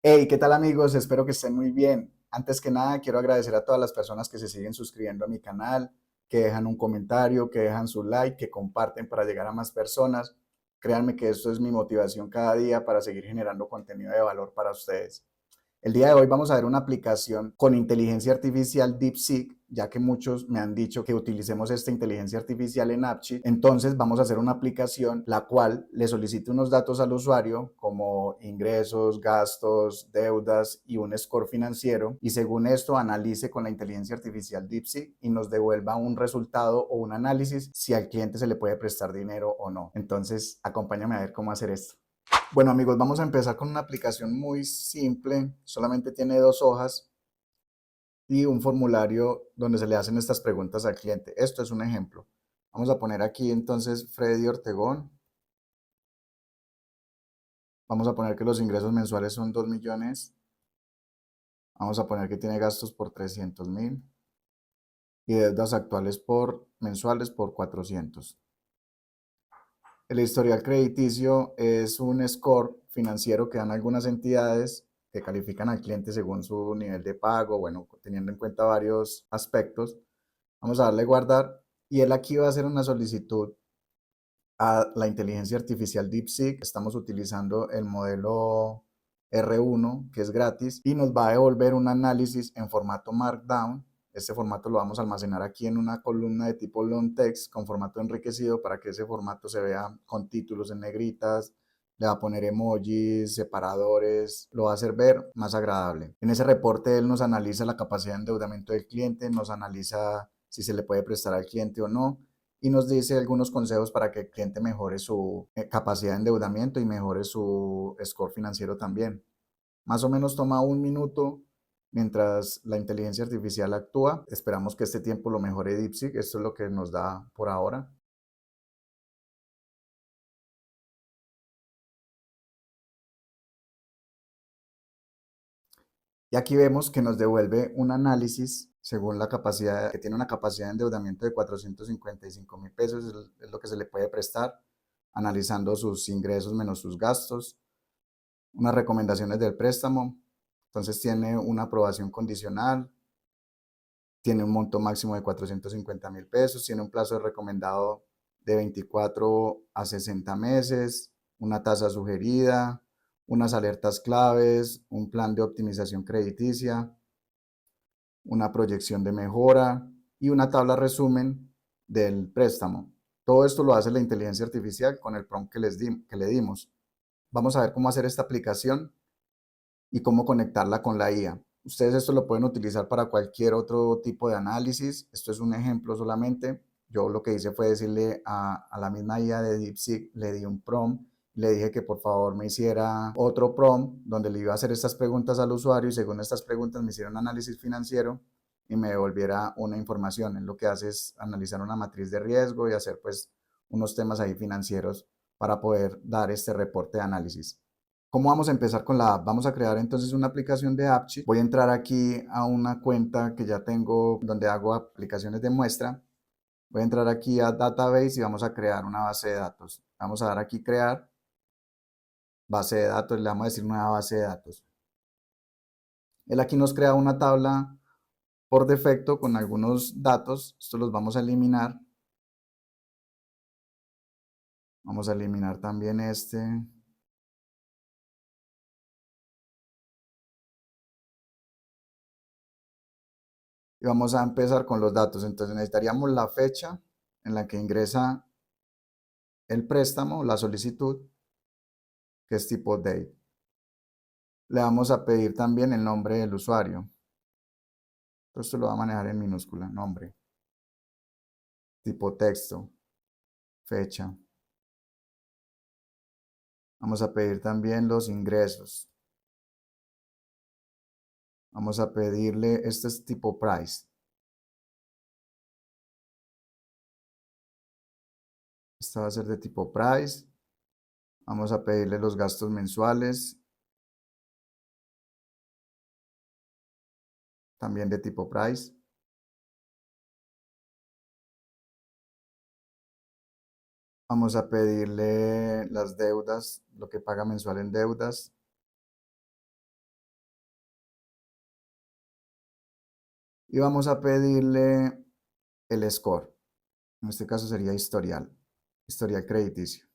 Hey, ¿qué tal amigos? Espero que estén muy bien. Antes que nada, quiero agradecer a todas las personas que se siguen suscribiendo a mi canal, que dejan un comentario, que dejan su like, que comparten para llegar a más personas. Créanme que esto es mi motivación cada día para seguir generando contenido de valor para ustedes. El día de hoy vamos a ver una aplicación con inteligencia artificial DeepSeek, ya que muchos me han dicho que utilicemos esta inteligencia artificial en AppSheet. Entonces vamos a hacer una aplicación la cual le solicite unos datos al usuario como ingresos, gastos, deudas y un score financiero, y según esto analice con la inteligencia artificial DeepSeek y nos devuelva un resultado o un análisis si al cliente se le puede prestar dinero o no. Entonces acompáñame a ver cómo hacer esto. Bueno amigos, vamos a empezar con una aplicación muy simple, solamente tiene 2 hojas y un formulario donde se le hacen estas preguntas al cliente. Esto es un ejemplo. Vamos a poner aquí entonces Freddy Ortegón. Vamos a poner que los ingresos mensuales son 2 millones. Vamos a poner que tiene gastos por 300.000 y deudas actuales por mensuales por 400. El historial crediticio es un score financiero que dan algunas entidades que califican al cliente según su nivel de pago, bueno, teniendo en cuenta varios aspectos. Vamos a darle guardar y él aquí va a hacer una solicitud a la inteligencia artificial DeepSeek. Estamos utilizando el modelo R1, que es gratis, y nos va a devolver un análisis en formato Markdown. Este formato lo vamos a almacenar aquí en una columna de tipo long text con formato enriquecido para que ese formato se vea con títulos en negritas. Le va a poner emojis, separadores, lo va a hacer ver más agradable. En ese reporte él nos analiza la capacidad de endeudamiento del cliente, nos analiza si se le puede prestar al cliente o no, y nos dice algunos consejos para que el cliente mejore su capacidad de endeudamiento y mejore su score financiero también. Más o menos toma 1 minuto mientras la inteligencia artificial actúa. Esperamos que este tiempo lo mejore DeepSeek. Esto es lo que nos da por ahora. Y aquí vemos que nos devuelve un análisis según la capacidad, que tiene una capacidad de endeudamiento de 455.000 pesos, es lo que se le puede prestar, analizando sus ingresos menos sus gastos, unas recomendaciones del préstamo. Entonces tiene una aprobación condicional, tiene un monto máximo de 450.000 pesos, tiene un plazo recomendado de 24 a 60 meses, una tasa sugerida, unas alertas claves, un plan de optimización crediticia, una proyección de mejora y una tabla resumen del préstamo. Todo esto lo hace la inteligencia artificial con el prompt que le dimos. Vamos a ver cómo hacer esta aplicación y cómo conectarla con la IA. Ustedes esto lo pueden utilizar para cualquier otro tipo de análisis. Esto es un ejemplo solamente. Yo lo que hice fue decirle a la misma IA de DeepSeek, le di un prompt, le dije que por favor me hiciera otro prompt donde le iba a hacer estas preguntas al usuario y según estas preguntas me hiciera un análisis financiero y me devolviera una información. Él lo que hace es analizar una matriz de riesgo y hacer pues unos temas ahí financieros para poder dar este reporte de análisis. ¿Cómo vamos a empezar con la app? Vamos a crear entonces una aplicación de AppSheet. Voy a entrar aquí a una cuenta que ya tengo donde hago aplicaciones de muestra. Voy a entrar aquí a Database y vamos a crear una base de datos. Vamos a dar aquí crear base de datos, le vamos a decir nueva base de datos. Él aquí nos crea una tabla por defecto con algunos datos. Estos los vamos a eliminar. Vamos a eliminar también este. Y vamos a empezar con los datos. Entonces necesitaríamos la fecha en la que ingresa el préstamo, la solicitud, que es tipo date. Le vamos a pedir también el nombre del usuario. Esto lo va a manejar en minúscula, nombre, tipo texto, fecha. Vamos a pedir también los ingresos. Vamos a pedirle, este es tipo price. Esta va a ser de tipo price. Vamos a pedirle los gastos mensuales, también de tipo price. Vamos a pedirle las deudas, lo que paga mensual en deudas. y vamos a pedirle el score. En este caso sería historial crediticio.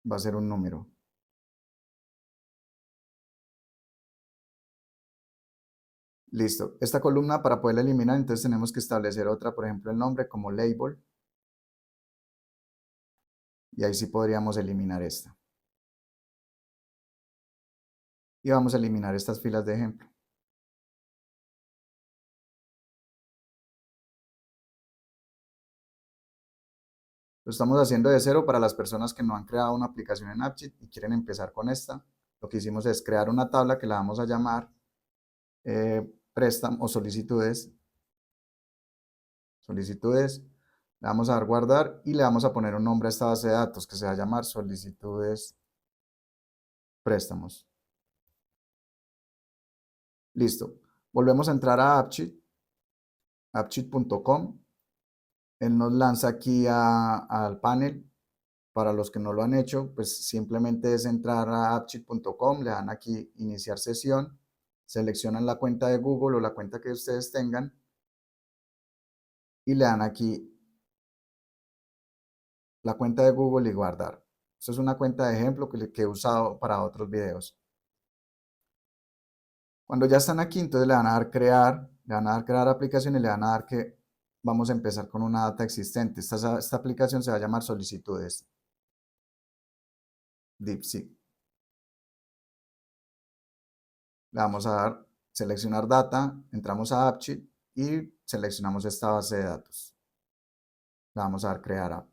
Va a ser un número. Listo. Esta columna, para poderla eliminar, entonces tenemos que establecer otra, por ejemplo, el nombre como label. Y ahí sí podríamos eliminar esta. Y vamos a eliminar estas filas de ejemplo. Lo estamos haciendo de cero para las personas que no han creado una aplicación en AppSheet y quieren empezar con esta. Lo que hicimos es crear una tabla que la vamos a llamar préstamo o solicitudes. Le vamos a dar guardar y le vamos a poner un nombre a esta base de datos que se va a llamar solicitudes préstamos. Listo. Volvemos a entrar a AppSheet, appsheet.com. Él nos lanza aquí al panel. Para los que no lo han hecho, pues simplemente es entrar a appsheet.com, le dan aquí iniciar sesión, seleccionan la cuenta de Google o la cuenta que ustedes tengan y le dan aquí la cuenta de Google y guardar. Esto es una cuenta de ejemplo que he usado para otros videos. Cuando ya están aquí, entonces le van a dar crear, le van a dar crear aplicación y le van a dar que vamos a empezar con una data existente. Esta aplicación se va a llamar solicitudes DeepSeek. Le vamos a dar seleccionar data, entramos a AppSheet y seleccionamos esta base de datos. Le vamos a dar crear app.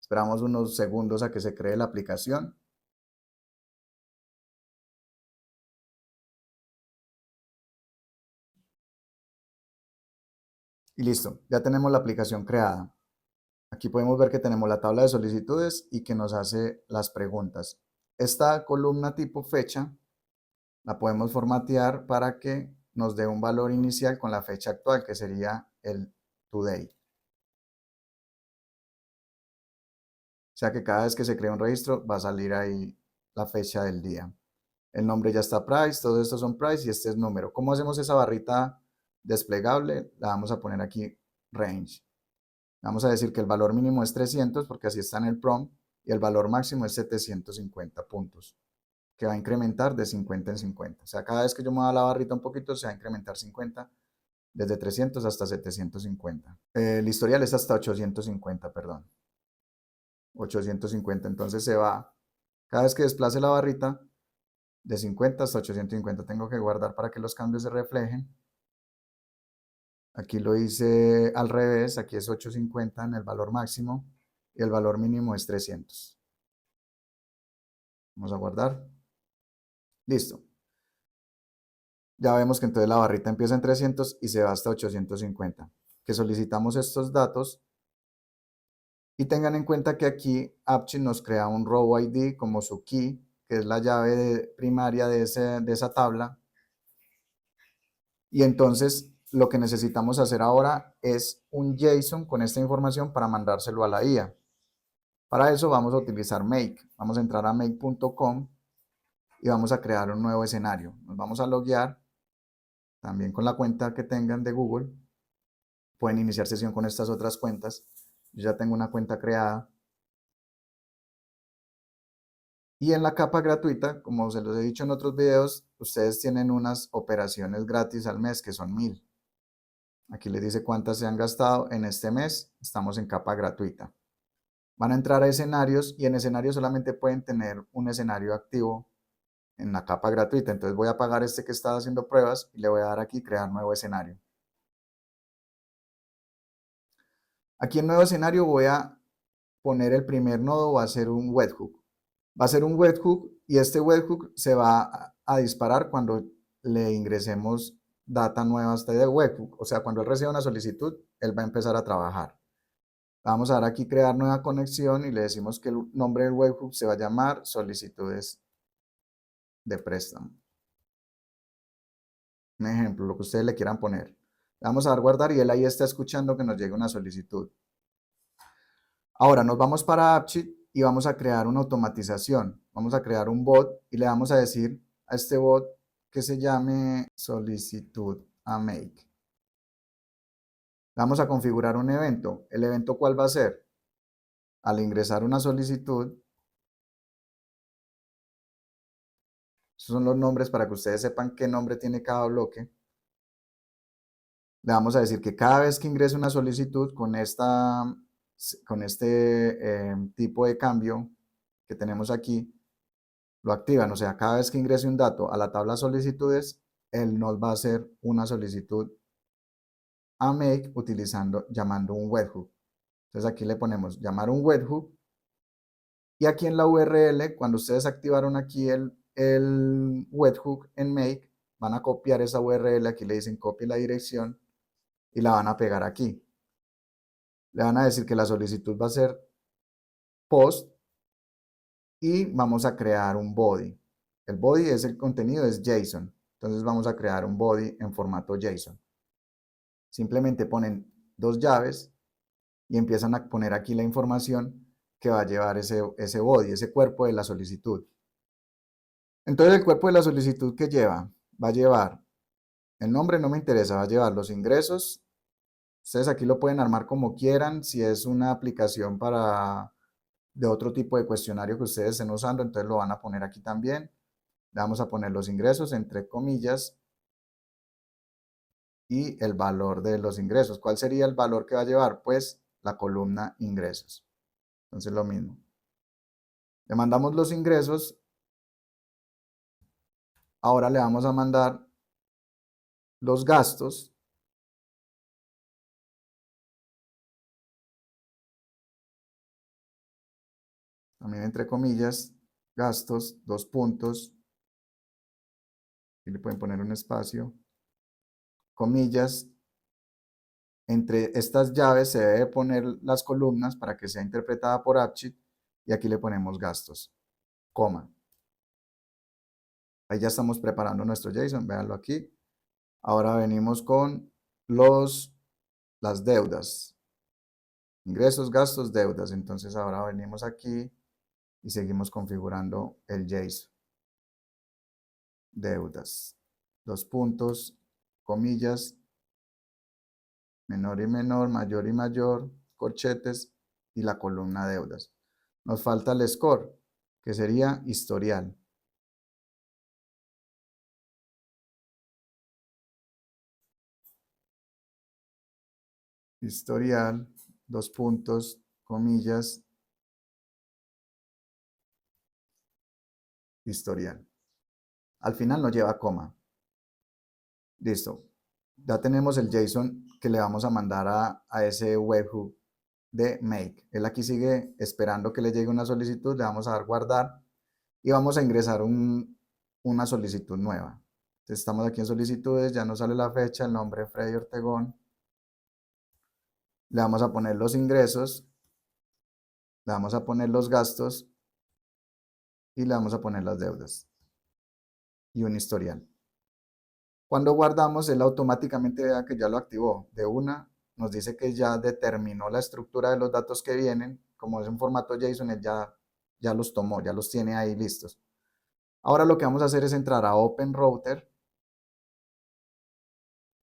Esperamos unos segundos a que se cree la aplicación. Y listo, ya tenemos la aplicación creada. Aquí podemos ver que tenemos la tabla de solicitudes y que nos hace las preguntas. Esta columna tipo fecha la podemos formatear para que nos dé un valor inicial con la fecha actual, que sería el today. O sea que cada vez que se crea un registro va a salir ahí la fecha del día. El nombre ya está price, todos estos son price y este es número. ¿Cómo hacemos esa barrita desplegable? La vamos a poner aquí range. Vamos a decir que el valor mínimo es 300 porque así está en el prompt y el valor máximo es 750 puntos, que va a incrementar de 50 en 50. O sea, cada vez que yo mueva la barrita un poquito se va a incrementar 50, desde 300 hasta 750. El historial es hasta 850, perdón. 850, entonces se va, cada vez que desplace la barrita, de 50 hasta 850 tengo que guardar para que los cambios se reflejen. Aquí lo hice al revés, aquí es 850 en el valor máximo y el valor mínimo es 300. Vamos a guardar. Listo. Ya vemos que entonces la barrita empieza en 300 y se va hasta 850. Que solicitamos estos datos y tengan en cuenta que aquí AppSheet nos crea un row ID como su key, que es la llave primaria de esa tabla. Y entonces lo que necesitamos hacer ahora es un JSON con esta información para mandárselo a la IA. Para eso vamos a utilizar Make. Vamos a entrar a make.com y vamos a crear un nuevo escenario. Nos vamos a loguear también con la cuenta que tengan de Google. Pueden iniciar sesión con estas otras cuentas. Yo ya tengo una cuenta creada. Y en la capa gratuita, como se los he dicho en otros videos, ustedes tienen unas operaciones gratis al mes que son 1000. Aquí les dice cuántas se han gastado en este mes. Estamos en capa gratuita. Van a entrar a escenarios y en escenarios solamente pueden tener un escenario activo en la capa gratuita. Entonces voy a apagar este que está haciendo pruebas y le voy a dar aquí crear nuevo escenario. Aquí en nuevo escenario voy a poner el primer nodo, va a ser un webhook. Va a ser un webhook y este webhook se va a disparar cuando le ingresemos data nueva a este webhook. O sea, cuando él reciba una solicitud, él va a empezar a trabajar. Vamos a dar aquí crear nueva conexión y le decimos que el nombre del webhook se va a llamar solicitudes de préstamo. Un ejemplo, lo que ustedes le quieran poner. Le vamos a dar guardar y él ahí está escuchando que nos llegue una solicitud. Ahora nos vamos para AppSheet y vamos a crear una automatización. Vamos a crear un bot y le vamos a decir a este bot que se llame solicitud a make. Vamos a configurar un evento. ¿El evento cuál va a ser? Al ingresar una solicitud, esos son los nombres para que ustedes sepan qué nombre tiene cada bloque. Le vamos a decir que cada vez que ingrese una solicitud con este tipo de cambio que tenemos aquí, lo activan. O sea, cada vez que ingrese un dato a la tabla solicitudes, él nos va a hacer una solicitud a make llamando un webhook. Entonces aquí le ponemos llamar un webhook. Y aquí en la URL, cuando ustedes activaron aquí el webhook en make, van a copiar esa URL. Aquí le dicen copie la dirección y la van a pegar aquí. Le van a decir que la solicitud va a ser post y vamos a crear un body. El body es el contenido, es JSON. Entonces vamos a crear un body en formato JSON. Simplemente ponen dos llaves y empiezan a poner aquí la información que va a llevar ese body, ese cuerpo de la solicitud. Entonces el cuerpo de la solicitud que lleva, va a llevar, el nombre no me interesa, va a llevar los ingresos. Ustedes aquí lo pueden armar como quieran. Si es una aplicación de otro tipo de cuestionario que ustedes estén usando, entonces lo van a poner aquí también. Le vamos a poner los ingresos entre comillas y el valor de los ingresos. ¿Cuál sería el valor que va a llevar? Pues la columna ingresos. Entonces lo mismo. Le mandamos los ingresos. Ahora le vamos a mandar los gastos. También entre comillas, gastos, dos puntos. Y le pueden poner un espacio. Comillas. Entre estas llaves se debe poner las columnas para que sea interpretada por AppSheet. Y aquí le ponemos gastos, coma. Ahí ya estamos preparando nuestro JSON, véanlo aquí. Ahora venimos con las deudas. Ingresos, gastos, deudas. Entonces ahora venimos aquí y seguimos configurando el JSON. Deudas. Dos puntos, comillas, menor y menor, mayor y mayor, corchetes y la columna deudas. Nos falta el score, que sería historial. Historial, dos puntos, comillas, historial. Al final no lleva coma. Listo. Ya tenemos el JSON que le vamos a mandar a ese webhook de make. Él aquí sigue esperando que le llegue una solicitud, le vamos a dar guardar y vamos a ingresar una solicitud nueva. Entonces estamos aquí en solicitudes, ya nos sale la fecha, el nombre Freddy Ortegón. Le vamos a poner los ingresos, le vamos a poner los gastos y le vamos a poner las deudas y un historial. Cuando guardamos, él automáticamente vea que ya lo activó. De una, nos dice que ya determinó la estructura de los datos que vienen. Como es en formato JSON, él ya los tomó, ya los tiene ahí listos. Ahora lo que vamos a hacer es entrar a Open Router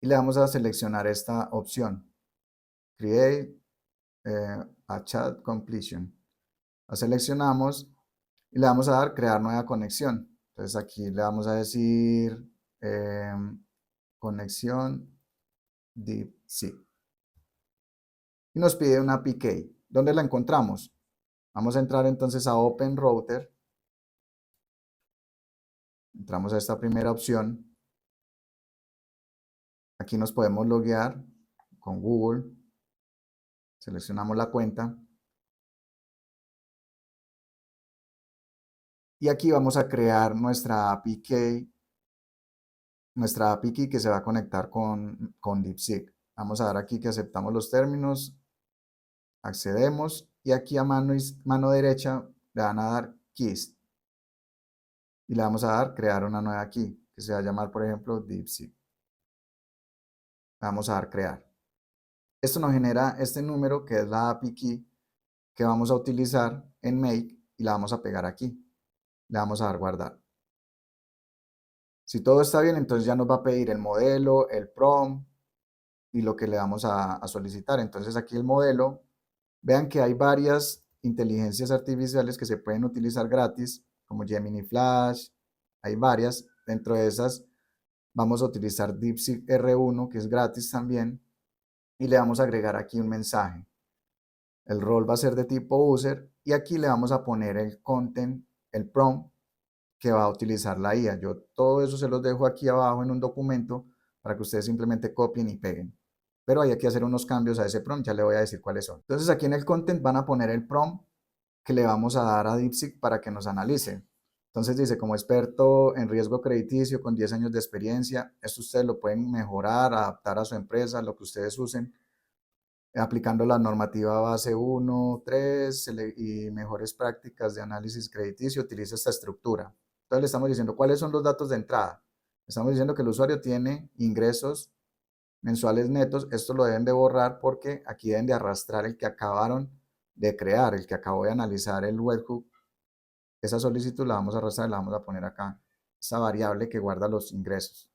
y le vamos a seleccionar esta opción. Create a Chat Completion. La seleccionamos y le vamos a dar crear nueva conexión. Entonces aquí le vamos a decir conexión DeepSeek. Y nos pide una PK. ¿Dónde la encontramos? Vamos a entrar entonces a Open Router. Entramos a esta primera opción. Aquí nos podemos loguear con Google. Seleccionamos la cuenta. Y aquí vamos a crear nuestra API key que se va a conectar con DeepSeek. Vamos a dar aquí que aceptamos los términos, accedemos y aquí a mano derecha le van a dar keys y le vamos a dar crear una nueva key que se va a llamar por ejemplo DeepSeek. Vamos a dar crear. Esto nos genera este número que es la API key que vamos a utilizar en make y la vamos a pegar aquí. Le vamos a dar guardar. Si todo está bien, entonces ya nos va a pedir el modelo, el prompt y lo que le vamos a solicitar. Entonces aquí el modelo, vean que hay varias inteligencias artificiales que se pueden utilizar gratis, como Gemini Flash, hay varias. Dentro de esas vamos a utilizar DeepSeek R1, que es gratis también, y le vamos a agregar aquí un mensaje. El rol va a ser de tipo user y aquí le vamos a poner el content, el prompt que va a utilizar la IA. Yo todo eso se los dejo aquí abajo en un documento para que ustedes simplemente copien y peguen. Pero hay que hacer unos cambios a ese prompt, ya le voy a decir cuáles son. Entonces aquí en el content van a poner el prompt que le vamos a dar a DeepSeek para que nos analice. Entonces dice, como experto en riesgo crediticio con 10 años de experiencia, esto ustedes lo pueden mejorar, adaptar a su empresa, lo que ustedes usen, aplicando la normativa base 1, 3 y mejores prácticas de análisis crediticio, utiliza esta estructura. Entonces le estamos diciendo cuáles son los datos de entrada. Estamos diciendo que el usuario tiene ingresos mensuales netos. Esto lo deben de borrar porque aquí deben de arrastrar el que acabaron de crear, el que acabó de analizar el webhook. Esa solicitud la vamos a arrastrar y la vamos a poner acá. Esa variable que guarda los ingresos.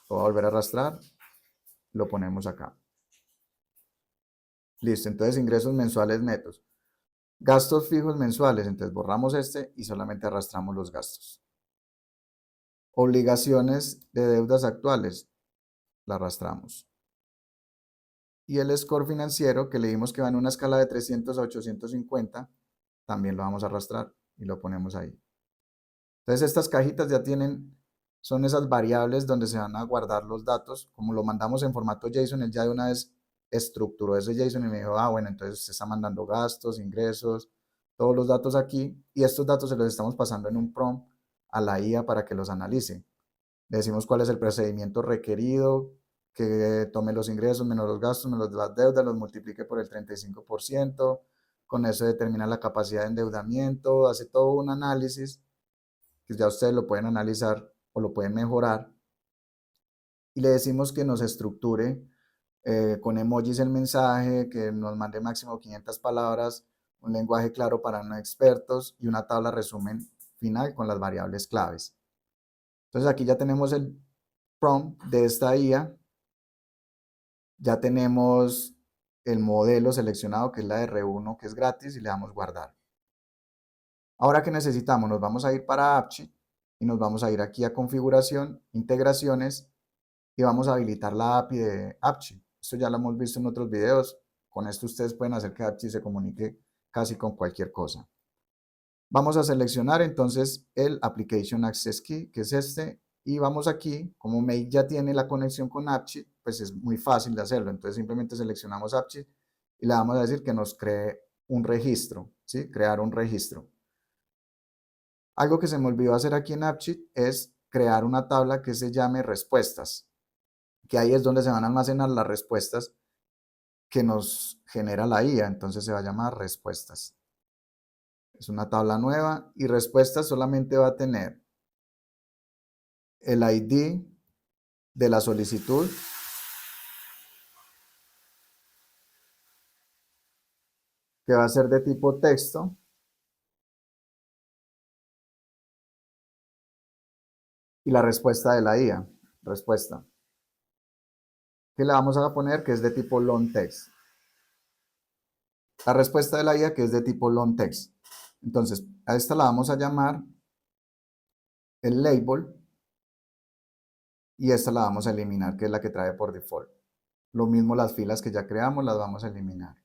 Lo voy a volver a arrastrar. Lo ponemos acá. Listo, entonces ingresos mensuales netos. Gastos fijos mensuales, entonces borramos este y solamente arrastramos los gastos. Obligaciones de deudas actuales, la arrastramos. Y el score financiero, que le dimos que va en una escala de 300 a 850, también lo vamos a arrastrar y lo ponemos ahí. Entonces estas cajitas ya tienen, son esas variables donde se van a guardar los datos. Como lo mandamos en formato JSON, él ya de una vez estructuró ese JSON y me dijo, bueno, entonces se está mandando gastos, ingresos, todos los datos aquí, y estos datos se los estamos pasando en un prompt a la IA para que los analice. Le decimos cuál es el procedimiento requerido, que tome los ingresos menos los gastos menos las deudas, los multiplique por el 35%, con eso determina la capacidad de endeudamiento, hace todo un análisis que ya ustedes lo pueden analizar o lo pueden mejorar, y le decimos que nos estructure con emojis el mensaje, que nos mande máximo 500 palabras, un lenguaje claro para no expertos y una tabla resumen final con las variables claves. Entonces aquí ya tenemos el prompt de esta IA, ya tenemos el modelo seleccionado que es la R1 que es gratis y le damos guardar. Ahora, ¿qué necesitamos? Nos vamos a ir para AppSheet y nos vamos a ir aquí a configuración, integraciones y vamos a habilitar la API de AppSheet. Esto ya lo hemos visto en otros videos. Con esto ustedes pueden hacer que AppSheet se comunique casi con cualquier cosa. Vamos a seleccionar entonces el Application Access Key, que es este, y vamos aquí, como Make ya tiene la conexión con AppSheet, pues es muy fácil de hacerlo. Entonces simplemente seleccionamos AppSheet y le vamos a decir que nos cree un registro, ¿sí? Crear un registro. Algo que se me olvidó hacer aquí en AppSheet es crear una tabla que se llame respuestas, que ahí es donde se van a almacenar las respuestas que nos genera la IA. Entonces se va a llamar respuestas. Es una tabla nueva y respuestas solamente va a tener el ID de la solicitud, que va a ser de tipo texto, y la respuesta de la IA, respuesta, que le vamos a poner que es de tipo long text. La respuesta de la IA que es de tipo long text. Entonces, a esta la vamos a llamar el label y esta la vamos a eliminar, que es la que trae por default. Lo mismo las filas que ya creamos las vamos a eliminar.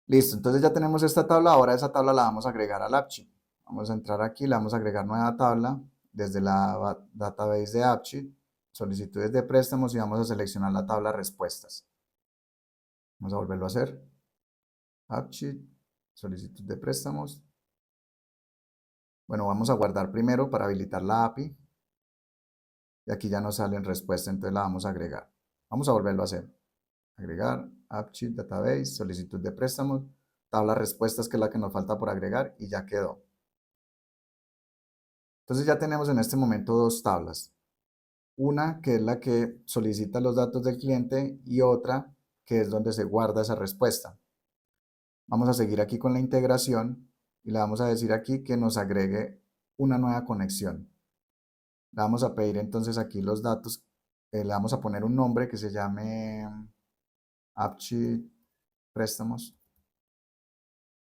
Listo, entonces ya tenemos esta tabla, ahora esa tabla la vamos a agregar al AppSheet. Vamos a entrar aquí, le vamos a agregar nueva tabla desde la database de AppSheet, solicitudes de préstamos y vamos a seleccionar la tabla respuestas. Vamos a volverlo a hacer. AppSheet, solicitud de préstamos. Bueno, vamos a guardar primero para habilitar la API. Y aquí ya nos salen respuestas, entonces la vamos a agregar. Vamos a volverlo a hacer. Agregar, AppSheet, database, solicitud de préstamos, tabla respuestas que es la que nos falta por agregar y ya quedó. Entonces ya tenemos en este momento dos tablas. Una que es la que solicita los datos del cliente y otra que es donde se guarda esa respuesta. Vamos a seguir aquí con la integración y le vamos a decir aquí que nos agregue una nueva conexión. Le vamos a pedir entonces aquí los datos, le vamos a poner un nombre que se llame AppSheet Préstamos.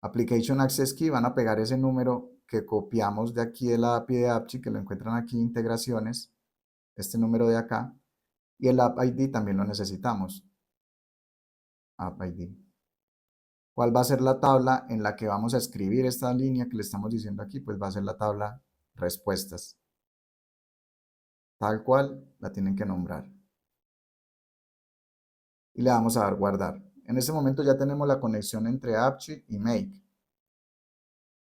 Application Access Key, van a pegar ese número que copiamos de aquí de la API de AppSheet, que lo encuentran aquí, integraciones, este número de acá, y el App ID también lo necesitamos, App ID. ¿Cuál va a ser la tabla en la que vamos a escribir esta línea que le estamos diciendo aquí? Pues va a ser la tabla respuestas. Tal cual la tienen que nombrar. Y le vamos a dar guardar. En este momento ya tenemos la conexión entre AppSheet y Make.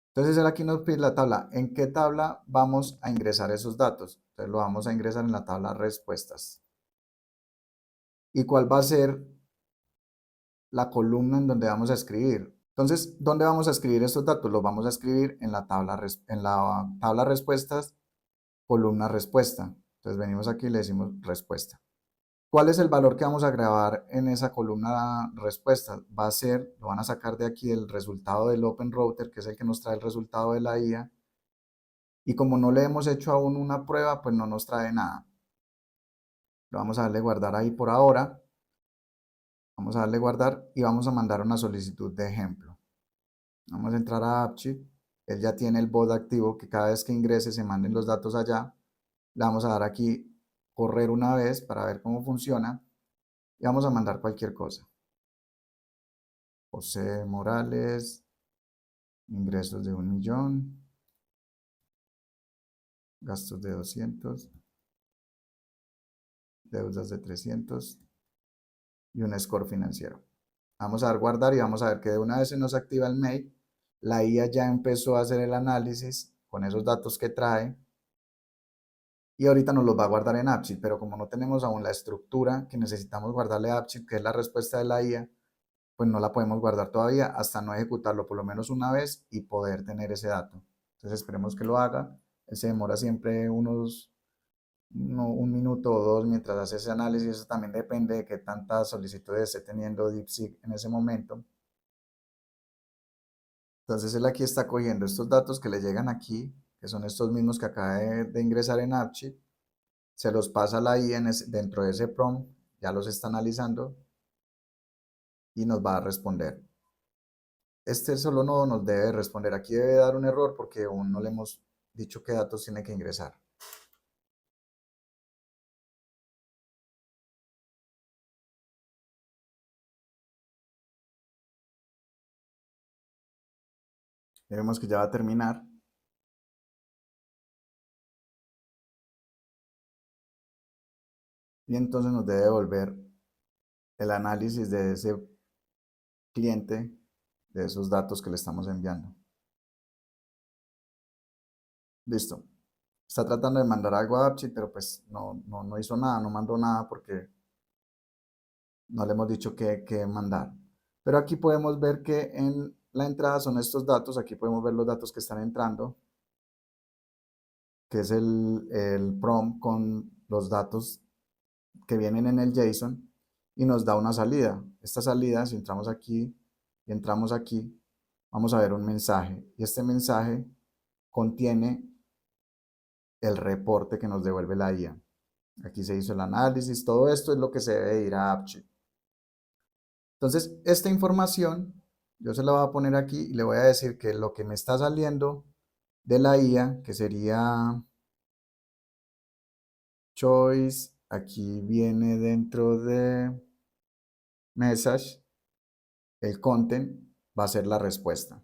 Entonces él aquí nos pide la tabla. ¿En qué tabla vamos a ingresar esos datos? Entonces lo vamos a ingresar en la tabla respuestas. ¿Y cuál va a ser la columna en donde vamos a escribir? Entonces, ¿dónde vamos a escribir estos datos? Los vamos a escribir en la tabla respuestas, columna respuesta. Entonces venimos aquí y le decimos respuesta. ¿Cuál es el valor que vamos a grabar en esa columna respuesta? Va a ser, lo van a sacar de aquí el resultado del Open Router, que es el que nos trae el resultado de la IA. Y como no le hemos hecho aún una prueba, pues no nos trae nada. Lo vamos a darle guardar ahí por ahora. Vamos a darle guardar y vamos a mandar una solicitud de ejemplo. Vamos a entrar a AppSheet. Él ya tiene el bot activo, que cada vez que ingrese se manden los datos allá. Le vamos a dar aquí correr una vez para ver cómo funciona. Y vamos a mandar cualquier cosa. José Morales, ingresos de 1.000.000, gastos de 200, deudas de 300 y un score financiero. Vamos a dar guardar y vamos a ver que de una vez se nos activa el mail. La IA ya empezó a hacer el análisis con esos datos que trae y ahorita nos los va a guardar en AppSheet, pero como no tenemos aún la estructura que necesitamos guardarle a AppSheet, que es la respuesta de la IA, pues no la podemos guardar todavía hasta no ejecutarlo por lo menos una vez y poder tener ese dato. Entonces esperemos que lo haga. Él se demora siempre un minuto o dos mientras hace ese análisis. Eso también depende de qué tantas solicitudes esté teniendo DeepSeek en ese momento. Entonces él aquí está cogiendo estos datos que le llegan aquí, que son estos mismos que acaba de ingresar en AppSheet, se los pasa a la IA dentro de ese prompt, ya los está analizando y nos va a responder. Este solo nodo nos debe responder. Aquí debe dar un error porque aún no le hemos dicho qué datos tiene que ingresar. Vemos que ya va a terminar. Y entonces nos debe devolver el análisis de ese cliente, de esos datos que le estamos enviando. Listo. Está tratando de mandar algo a AppSheet, pero pues no hizo nada, no mandó nada porque no le hemos dicho qué mandar. Pero aquí podemos ver que en la entrada son estos datos. Aquí podemos ver los datos que están entrando, que es el prompt con los datos que vienen en el JSON y nos da una salida. Esta salida, si entramos aquí y entramos aquí, vamos a ver un mensaje. Y este mensaje contiene el reporte que nos devuelve la IA. Aquí se hizo el análisis, todo esto es lo que se debe ir a AppSheet. Entonces, esta información yo se la voy a poner aquí y le voy a decir que lo que me está saliendo de la IA, que sería choice, aquí viene dentro de message, el content va a ser la respuesta.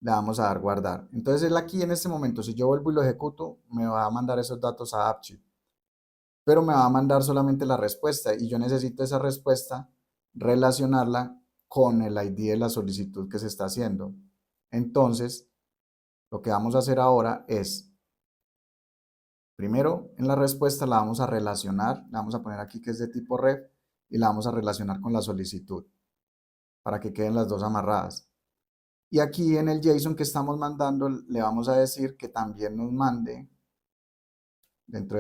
Le vamos a dar guardar. Entonces él aquí en este momento, si yo vuelvo y lo ejecuto, me va a mandar esos datos a AppSheet, pero me va a mandar solamente la respuesta y yo necesito esa respuesta relacionarla con el ID de la solicitud que se está haciendo. Entonces, lo que vamos a hacer ahora es, primero en la respuesta la vamos a relacionar, la vamos a poner aquí que es de tipo ref y la vamos a relacionar con la solicitud para que queden las dos amarradas. Y aquí en el JSON que estamos mandando le vamos a decir que también nos mande Dentro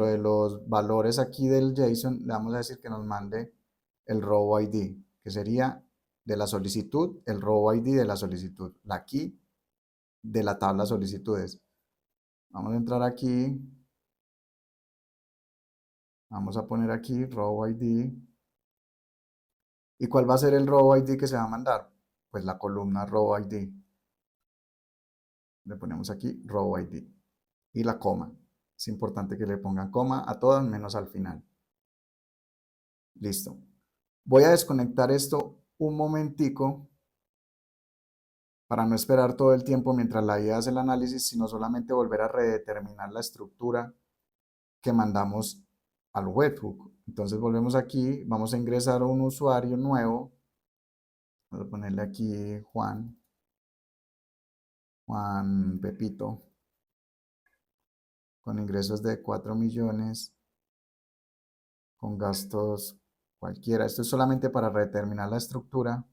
de los valores aquí del JSON, le vamos a decir que nos mande el row ID, que sería de la solicitud, el row ID de la solicitud, la key de la tabla solicitudes. Vamos a entrar aquí, vamos a poner aquí row ID. ¿Y cuál va a ser el row ID que se va a mandar? Pues la columna row ID. Le ponemos aquí row ID y la coma. Es importante que le pongan coma a todas menos al final. Listo. Voy a desconectar esto un momentico para no esperar todo el tiempo mientras la IA hace el análisis, sino solamente volver a redeterminar la estructura que mandamos al webhook. Entonces volvemos aquí, vamos a ingresar a un usuario nuevo. Vamos a ponerle aquí Juan Pepito, con ingresos de 4 millones, con gastos cualquiera. Esto es solamente para redeterminar la estructura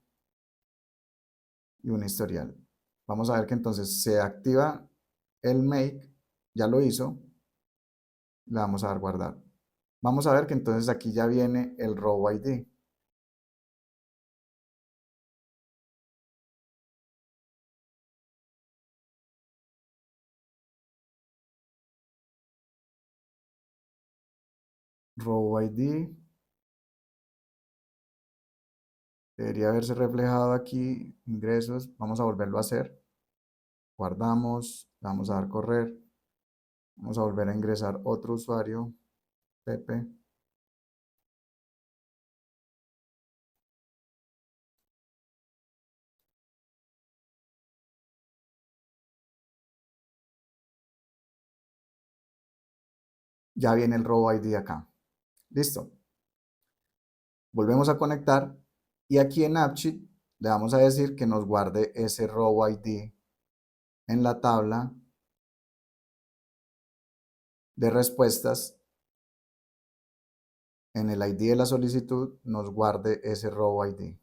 y un historial. Vamos a ver que entonces se activa el make, ya lo hizo, le vamos a dar guardar. Vamos a ver que entonces aquí ya viene el row ID. Row ID debería haberse reflejado aquí, ingresos, vamos a volverlo a hacer. Guardamos, le vamos a dar correr, vamos a volver a ingresar otro usuario, Pepe. Ya viene el row ID acá. Listo. Volvemos a conectar y aquí en AppSheet le vamos a decir que nos guarde ese row ID en la tabla de respuestas. En el ID de la solicitud nos guarde ese row ID.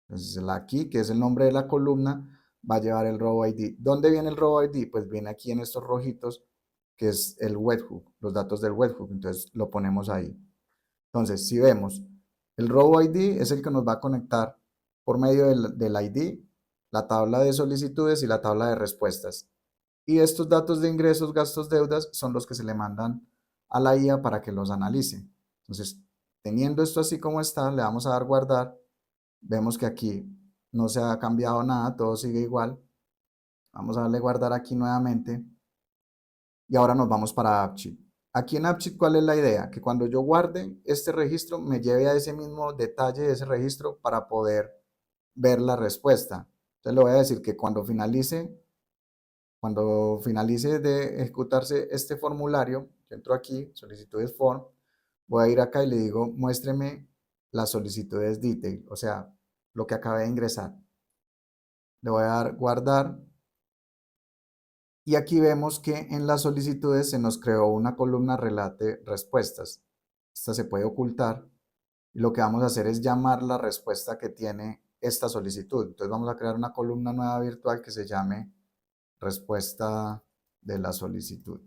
Entonces la key, que es el nombre de la columna, va a llevar el row ID. ¿Dónde viene el row ID? Pues viene aquí en estos rojitos, que es el webhook, los datos del webhook. Entonces lo ponemos ahí. Entonces, si vemos, el row ID es el que nos va a conectar por medio del ID, la tabla de solicitudes y la tabla de respuestas. Y estos datos de ingresos, gastos, deudas son los que se le mandan a la IA para que los analice. Entonces, teniendo esto así como está, le vamos a dar guardar. Vemos que aquí no se ha cambiado nada, todo sigue igual. Vamos a darle guardar aquí nuevamente. Y ahora nos vamos para AppSheet. Aquí en AppSheet, ¿cuál es la idea? Que cuando yo guarde este registro, me lleve a ese mismo detalle de ese registro para poder ver la respuesta. Entonces le voy a decir que cuando finalice de ejecutarse este formulario, yo entro aquí, solicitudes form, voy a ir acá y le digo, muéstreme las solicitudes detail, o sea, lo que acabé de ingresar. Le voy a dar guardar. Y aquí vemos que en las solicitudes se nos creó una columna relate respuestas. Esta se puede ocultar y lo que vamos a hacer es llamar la respuesta que tiene esta solicitud. Entonces vamos a crear una columna nueva virtual que se llame respuesta de la solicitud.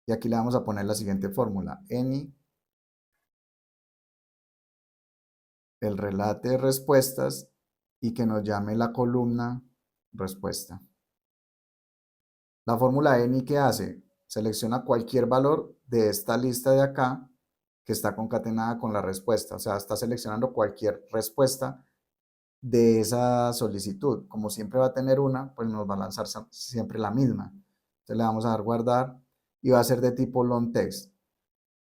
Y aquí le vamos a poner la siguiente fórmula. Any, el relate de respuestas y que nos llame la columna respuesta. La fórmula any, ¿qué hace? Selecciona cualquier valor de esta lista de acá que está concatenada con la respuesta. O sea, está seleccionando cualquier respuesta de esa solicitud. Como siempre va a tener una, pues nos va a lanzar siempre la misma. Entonces le vamos a dar guardar y va a ser de tipo long text.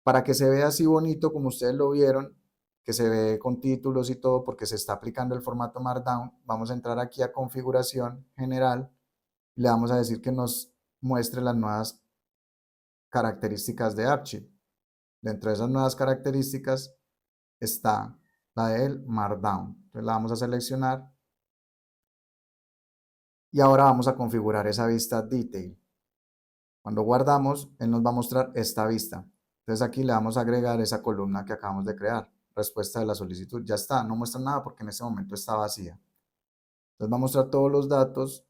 Para que se vea así bonito como ustedes lo vieron, que se ve con títulos y todo porque se está aplicando el formato Markdown, vamos a entrar aquí a configuración general y le vamos a decir que nos muestre las nuevas características de AppSheet. Dentro de esas nuevas características está la del Markdown. Entonces la vamos a seleccionar y ahora vamos a configurar esa vista Detail. Cuando guardamos, él nos va a mostrar esta vista. Entonces aquí le vamos a agregar esa columna que acabamos de crear, respuesta de la solicitud. Ya está, no muestra nada porque en este momento está vacía. Entonces va a mostrar todos los datos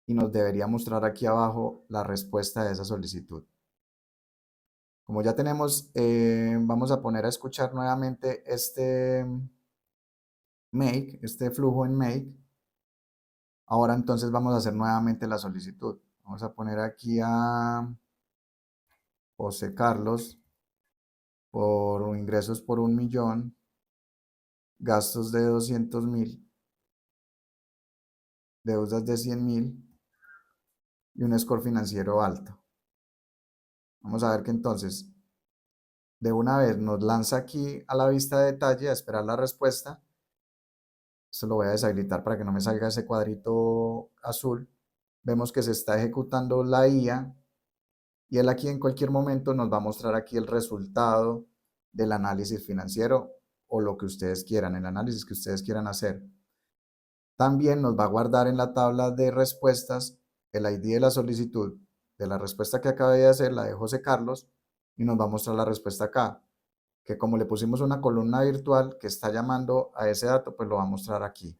y nos debería mostrar aquí abajo la respuesta de esa solicitud. Como ya tenemos, vamos a poner a escuchar nuevamente este make, este flujo en make. Ahora entonces vamos a hacer nuevamente la solicitud. Vamos a poner aquí a José Carlos por ingresos por 1.000.000, gastos de 200.000, deudas de 100.000 y un score financiero alto. Vamos a ver que entonces de una vez nos lanza aquí a la vista de detalle a esperar la respuesta. Esto lo voy a deshabilitar para que no me salga ese cuadrito azul. Vemos que se está ejecutando la IA y él aquí en cualquier momento nos va a mostrar aquí el resultado del análisis financiero o lo que ustedes quieran, el análisis que ustedes quieran hacer. También nos va a guardar en la tabla de respuestas el ID de la solicitud de la respuesta que acabé de hacer, la de José Carlos, y nos va a mostrar la respuesta acá, que como le pusimos una columna virtual que está llamando a ese dato, pues lo va a mostrar aquí.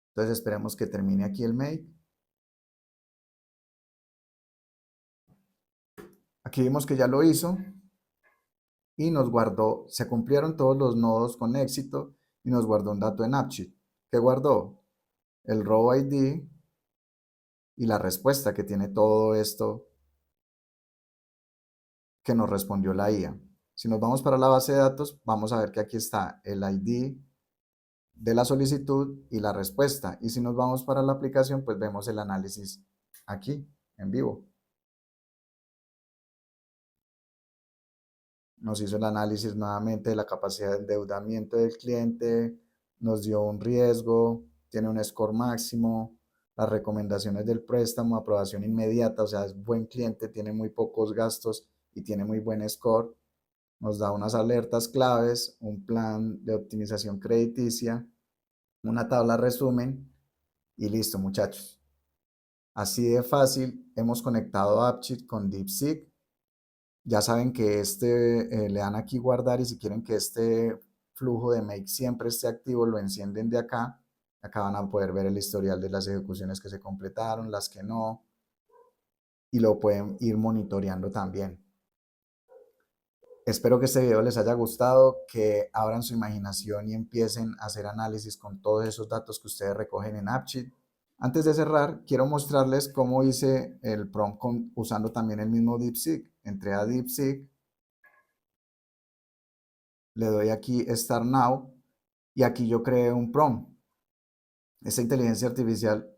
Entonces esperemos que termine aquí el mail. Aquí vimos que ya lo hizo y nos guardó, se cumplieron todos los nodos con éxito y nos guardó un dato en AppSheet. ¿Qué guardó? El row ID y la respuesta que tiene todo esto que nos respondió la IA. Si nos vamos para la base de datos, vamos a ver que aquí está el ID de la solicitud y la respuesta. Y si nos vamos para la aplicación, pues vemos el análisis aquí, en vivo. Nos hizo el análisis nuevamente de la capacidad de endeudamiento del cliente, nos dio un riesgo, tiene un score máximo, las recomendaciones del préstamo, aprobación inmediata, o sea, es buen cliente, tiene muy pocos gastos y tiene muy buen score. Nos da unas alertas claves, un plan de optimización crediticia, una tabla resumen y listo, muchachos. Así de fácil hemos conectado AppSheet con DeepSeek. Ya saben que le dan aquí guardar y si quieren que este flujo de make siempre esté activo, lo encienden de acá. Acá van a poder ver el historial de las ejecuciones que se completaron, las que no, y lo pueden ir monitoreando también. Espero que este video les haya gustado, que abran su imaginación y empiecen a hacer análisis con todos esos datos que ustedes recogen en AppSheet. Antes de cerrar, quiero mostrarles cómo hice el prompt usando también el mismo DeepSeek. Entré a DeepSeek, le doy aquí Start Now y aquí yo creé un prompt. Esta inteligencia artificial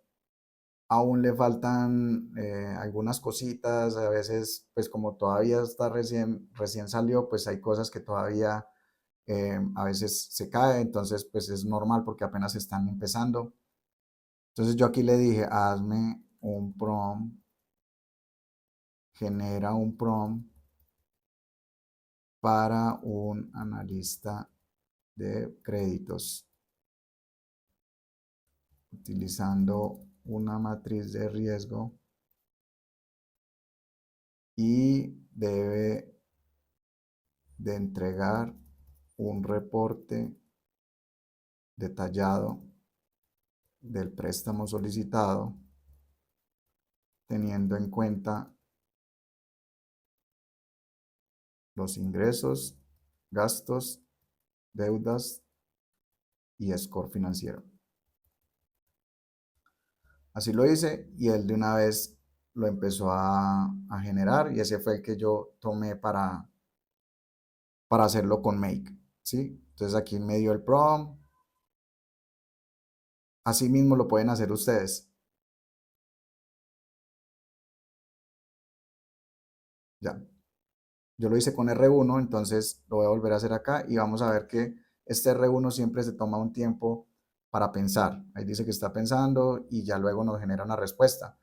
aún le faltan algunas cositas, a veces pues como todavía está recién salió, pues hay cosas que todavía a veces se cae, entonces pues es normal porque apenas están empezando. Entonces yo aquí le dije, hazme un prompt, genera un prompt para un analista de créditos utilizando una matriz de riesgo y debe de entregar un reporte detallado del préstamo solicitado teniendo en cuenta los ingresos, gastos, deudas y score financiero. Así lo hice y él de una vez lo empezó a generar y ese fue el que yo tomé para hacerlo con Make, ¿sí? Entonces aquí me dio el prompt. Así mismo lo pueden hacer ustedes. Ya. Yo lo hice con R1, entonces lo voy a volver a hacer acá y vamos a ver que este R1 siempre se toma un tiempo para pensar. Ahí dice que está pensando y ya luego nos genera una respuesta.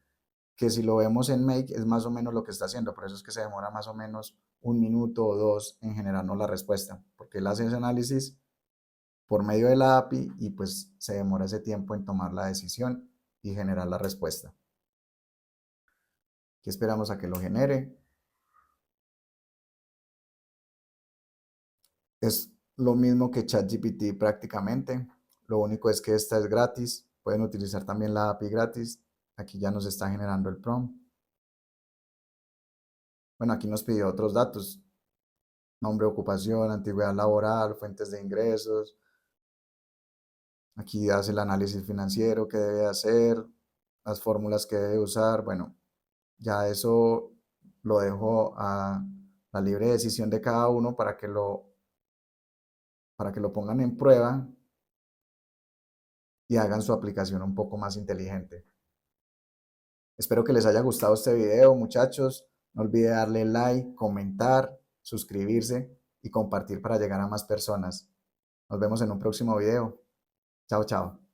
Que si lo vemos en Make es más o menos lo que está haciendo, por eso es que se demora más o menos 1 minuto o 2 en generarnos la respuesta, porque él hace ese análisis por medio de la API y pues se demora ese tiempo en tomar la decisión y generar la respuesta. Aquí esperamos a que lo genere. Es lo mismo que ChatGPT prácticamente, lo único es que esta es gratis, pueden utilizar también la API gratis. Aquí ya nos está generando el prompt. Bueno, aquí nos pidió otros datos: nombre, ocupación, antigüedad laboral, fuentes de ingresos. Aquí hace el análisis financiero que debe hacer, las fórmulas que debe usar. Bueno, ya eso lo dejo a la libre decisión de cada uno para que lo pongan en prueba y hagan su aplicación un poco más inteligente. Espero que les haya gustado este video, muchachos. No olviden darle like, comentar, suscribirse y compartir para llegar a más personas. Nos vemos en un próximo video. Chao, chao.